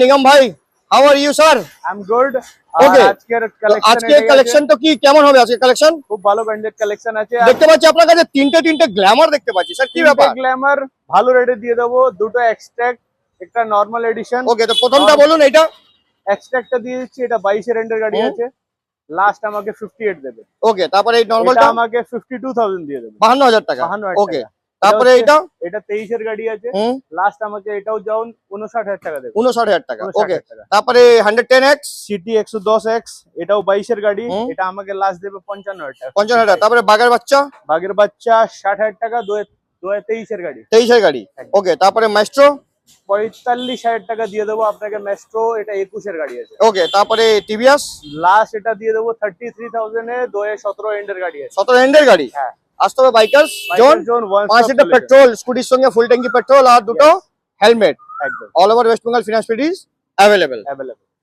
নিগম ভাই, how are you sir? I am good. Okay, আজকের আজকে কালেকশন তো কি কেমন হবে? আজকে কালেকশন খুব ভালো ব্র্যান্ডেড কালেকশন আছে। দেখতে পাচ্ছি আপনার কাছে তিনটে গ্ল্যামার দেখতে পাচ্ছি স্যার, কি ব্যাপার? গ্ল্যামার ভালো রেটে দিয়ে দেবো, দুটো এক্সট্রাক্ট, একটা নরমাল এডিশন। ওকে, তো প্রথমটা বলুন। এটা এক্সট্রাক্টটা দিয়ে দিচ্ছি, এটা 22 এর এন্ডের গাড়ি আছে, লাস্ট আমাকে 58 দেবে। ওকে, তারপরে এই এটা নরমালটা আমাকে 52,000 দিয়ে দেবে, 52,000 টাকা। 52,000 ওকে, টাকা। তারপরে এটা এটা 23 এর গাড়ি আছে, লাস্ট আমাকে এটাও যাও 59,000 টাকা দেবে, 59,000 টাকা। 59,000 ওকে, টাকা। তারপরে 110X সিটি 110X, এটাও 22 এর গাড়ি, এটা আমাকে লাস্ট দেবে 55,000 টাকা। 55,000 টাকা। তারপরে বাঘের বাচ্চা বাগের বাচ্চা 60,000 টাকা, 2023 এর গাড়ি, 23 এর গাড়ি। ওকে, তারপরে ম্যাস্ট্রো 45,000 টাকা দিয়ে দেবো আপনাকে ম্যাস্ট্রো, এটা 21 এর গাড়ি আছে। ওকে, তারপরে টিভিএস লাস্ট এটা দিয়ে দেবো 33,000 এ, 2017 এন্ডের গাড়ি আছে। 17 এন্ডের গাড়ি। হ্যাঁ, আসতে হবে বাইকার্স জোন, 5 লিটার পেট্রোল, স্কুটির সঙ্গে ফুল ট্যাঙ্কি পেট্রোল আর দুটো হেলমেট। একদম all over West Bengal finance facilities available.